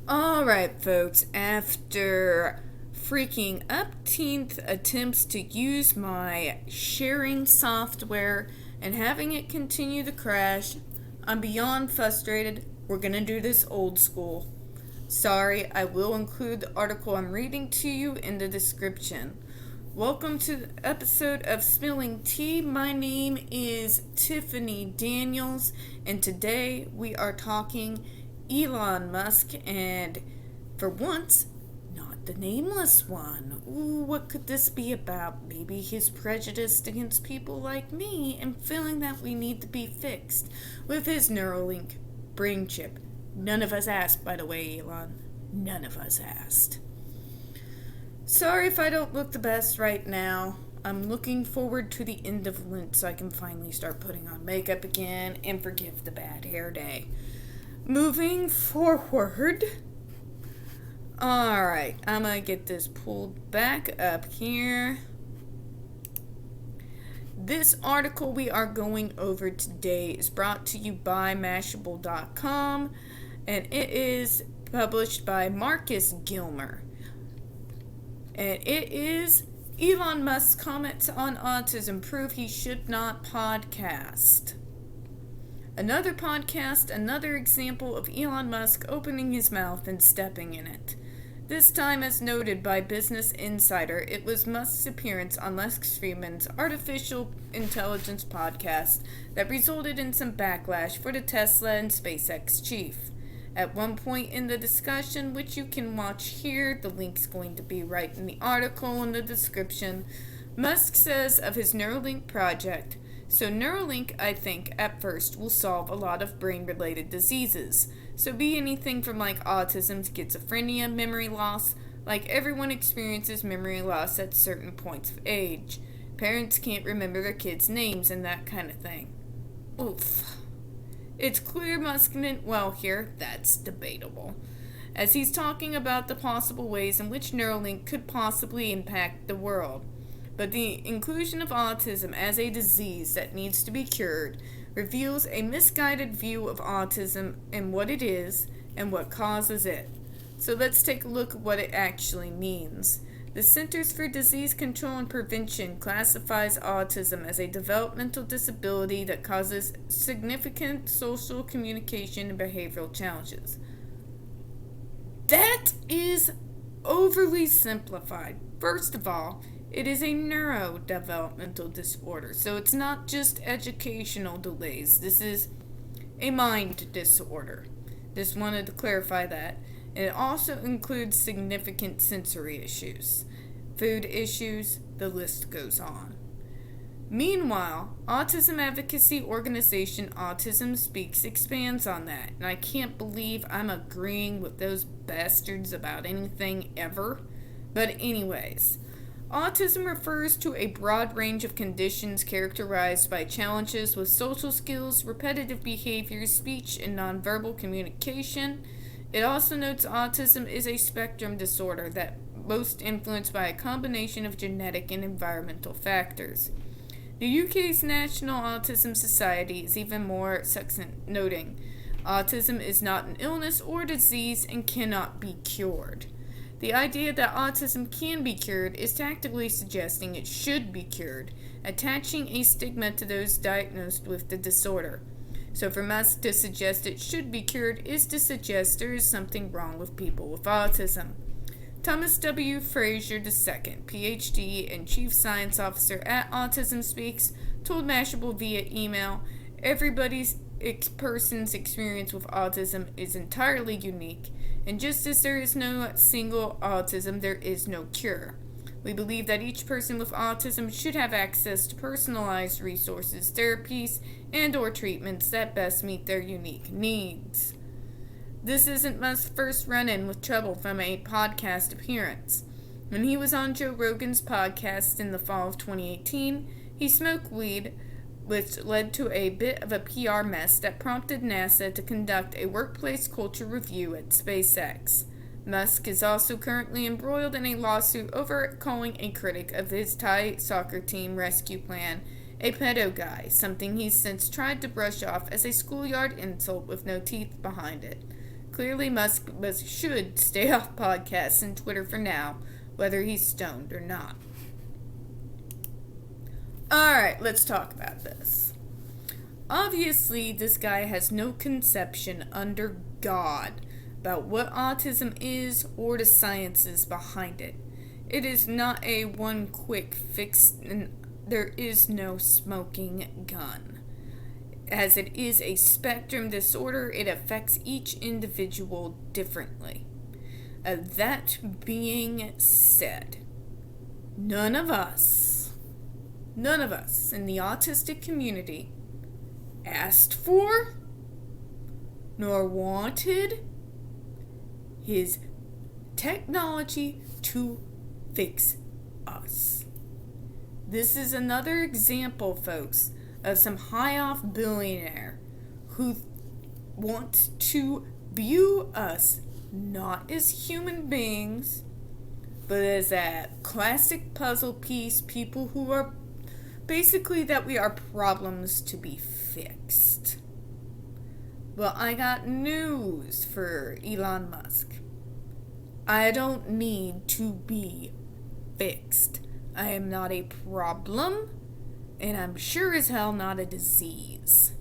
Alright, folks, after freaking upteenth attempts to use my sharing software and having it continue to crash, I'm beyond frustrated. We're gonna do this old school. Sorry, I will include the article I'm reading to you in the description. Welcome to the episode of Spilling Tea. My name is Tiffany Daniels, and today we are talking Elon Musk, and for once, not the nameless one. Ooh, what could this be about? Maybe he's prejudiced against people like me and feeling that we need to be fixed with his Neuralink brain chip. None of us asked, by the way, Elon. None of us asked. Sorry if I don't look the best right now. I'm looking forward to the end of Lent so I can finally start putting on makeup again and forgive the bad hair day. Moving forward. Alright, I'm gonna get this pulled back up here. This article we are going over today is brought to you by Mashable.com, and it is published by Marcus Gilmer. And it is Elon Musk's comments on autism prove he should not podcast. Another podcast, another example of Elon Musk opening his mouth and stepping in it. This time, as noted by Business Insider, it was Musk's appearance on Lex Fridman's artificial intelligence podcast that resulted in some backlash for the Tesla and SpaceX chief. At one point in the discussion, which you can watch here, the link's going to be right in the article in the description, Musk says of his Neuralink project, "So Neuralink, I think, at first will solve a lot of brain-related diseases. So be anything from like autism, schizophrenia, memory loss. Like everyone experiences memory loss at certain points of age. Parents can't remember their kids' names and that kind of thing." Oof. It's clear Musk meant well here. That's debatable, as he's talking about the possible ways in which Neuralink could possibly impact the world. But the inclusion of autism as a disease that needs to be cured reveals a misguided view of autism and what it is and what causes it. So let's take a look at what it actually means. The Centers for Disease Control and Prevention classifies autism as a developmental disability that causes significant social, communication, and behavioral challenges. That is overly simplified. First of all, it is a neurodevelopmental disorder, so it's not just educational delays. This is a mind disorder. Just wanted to clarify that. And it also includes significant sensory issues, food issues, the list goes on. Meanwhile, autism advocacy organization Autism Speaks expands on that, and I can't believe I'm agreeing with those bastards about anything ever. But anyways, autism refers to a broad range of conditions characterized by challenges with social skills, repetitive behaviors, speech, and nonverbal communication. It also notes autism is a spectrum disorder that most influenced by a combination of genetic and environmental factors. The UK's National Autism Society is even more succinct, noting, "Autism is not an illness or disease and cannot be cured." The idea that autism can be cured is tactically suggesting it should be cured, attaching a stigma to those diagnosed with the disorder. So for Musk to suggest it should be cured is to suggest there is something wrong with people with autism. Thomas W. Fraser II, PhD and Chief Science Officer at Autism Speaks, told Mashable via email, "Everybody's person's experience with autism is entirely unique, and just as there is no single autism, there is no cure. We believe that each person with autism should have access to personalized resources, therapies, and/or treatments that best meet their unique needs." This isn't Musk's first run-in with trouble from a podcast appearance. When he was on Joe Rogan's podcast in the fall of 2018, he smoked weed, which led to a bit of a PR mess that prompted NASA to conduct a workplace culture review at SpaceX. Musk is also currently embroiled in a lawsuit over calling a critic of his Thai soccer team rescue plan a pedo guy, something he's since tried to brush off as a schoolyard insult with no teeth behind it. Clearly, Musk should stay off podcasts and Twitter for now, whether he's stoned or not. Alright, let's talk about this. Obviously, this guy has no conception under God about what autism is or the sciences behind it. It is not a one quick fix, and there is no smoking gun. As it is a spectrum disorder, it affects each individual differently. That being said, none of us in the autistic community asked for nor wanted his technology to fix us. This is another example, folks, of some high-off billionaire who wants to view us not as human beings, but as a classic puzzle piece, people who are basically that we are problems to be fixed. Well, I got news for Elon Musk. I don't need to be fixed. I am not a problem, and I'm sure as hell not a disease.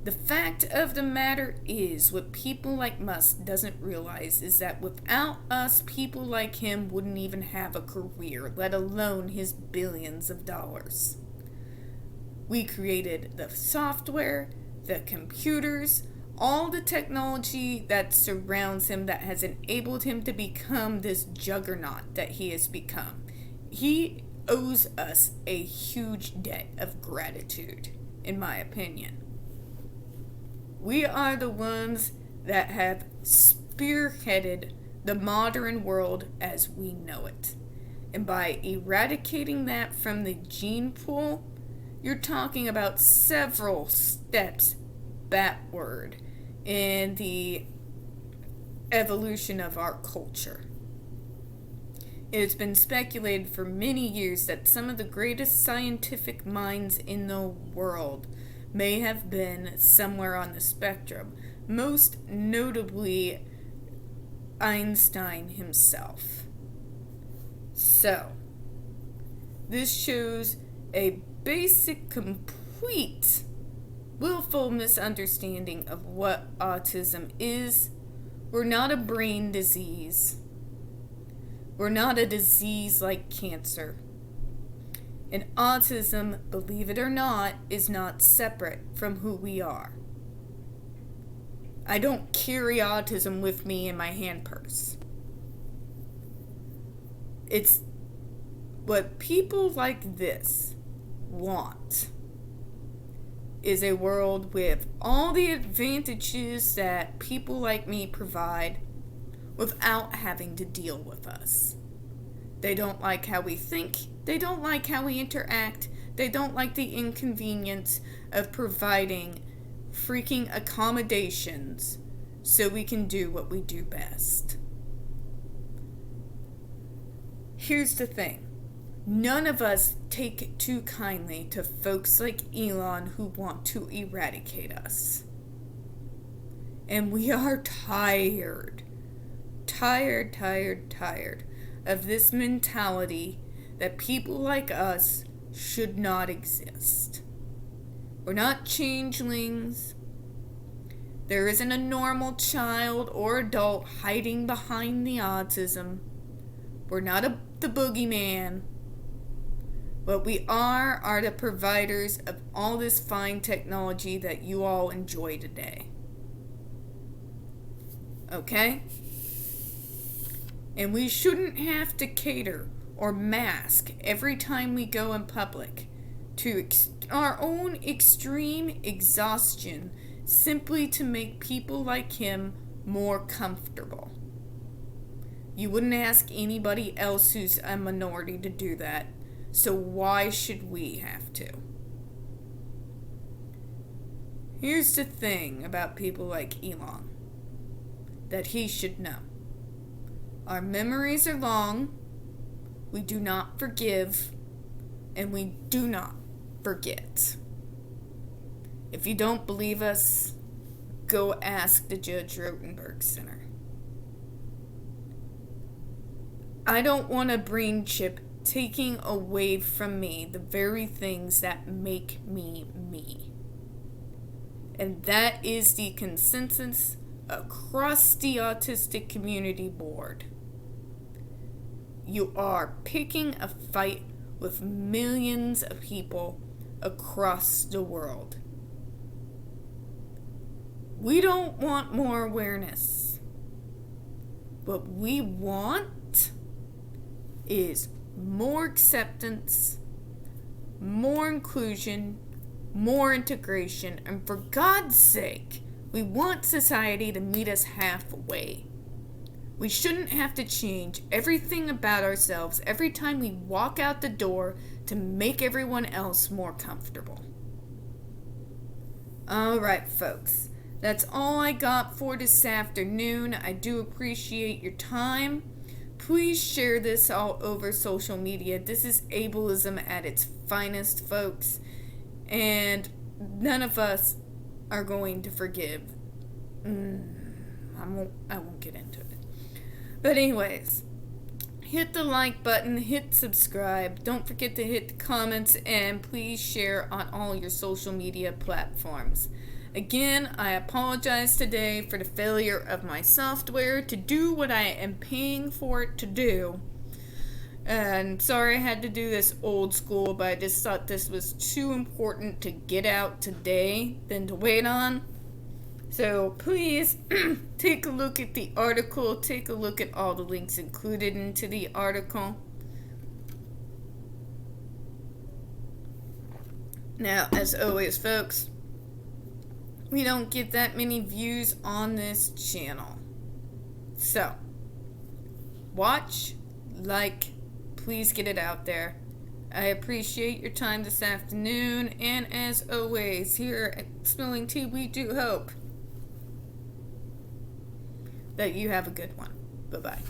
The fact of the matter is, what people like Musk doesn't realize is that without us, people like him wouldn't even have a career, let alone his billions of dollars. We created the software, the computers, all the technology that surrounds him that has enabled him to become this juggernaut that he has become. He owes us a huge debt of gratitude, in my opinion. We are the ones that have spearheaded the modern world as we know it. And by eradicating that from the gene pool, you're talking about several steps backward in the evolution of our culture. It's been speculated for many years that some of the greatest scientific minds in the world may have been somewhere on the spectrum, most notably Einstein himself. So, this shows a basic, complete, willful misunderstanding of what autism is. We're not a brain disease. We're not a disease like cancer. And autism, believe it or not, is not separate from who we are. I don't carry autism with me in my hand purse. It's what people like this want is a world with all the advantages that people like me provide without having to deal with us. They don't like how we think. They don't like how we interact. They don't like the inconvenience of providing freaking accommodations so we can do what we do best. Here's the thing. None of us take too kindly to folks like Elon who want to eradicate us. And we are tired of this mentality that people like us should not exist. We're not changelings. There isn't a normal child or adult hiding behind the autism. We're not the boogeyman. What we are the providers of all this fine technology that you all enjoy today. Okay? And we shouldn't have to cater or mask every time we go in public to our own extreme exhaustion simply to make people like him more comfortable. You wouldn't ask anybody else who's a minority to do that, so why should we have to? Here's the thing about people like Elon that he should know. Our memories are long. We do not forgive, and we do not forget. If you don't believe us, go ask the Judge Rotenberg Center. I don't want a brain chip taking away from me the very things that make me me. And that is the consensus across the autistic community board. You are picking a fight with millions of people across the world. We don't want more awareness. What we want is more acceptance, more inclusion, more integration, and for God's sake, we want society to meet us halfway. We shouldn't have to change everything about ourselves every time we walk out the door to make everyone else more comfortable. Alright, folks. That's all I got for this afternoon. I do appreciate your time. Please share this all over social media. This is ableism at its finest, folks. And none of us are going to forgive. I won't get into it. But anyways, hit the like button, hit subscribe. Don't forget to hit the comments, and please share on all your social media platforms. Again, I apologize today for the failure of my software to do what I am paying for it to do. And sorry I had to do this old school, but I just thought this was too important to get out today than to wait on. So please take a look at the article. Take a look at all the links included into the article. Now, as always, folks, we don't get that many views on this channel. So, watch, like, please get it out there. I appreciate your time this afternoon, and as always, here at Spilling Tea, we do hope that you have a good one. Bye-bye.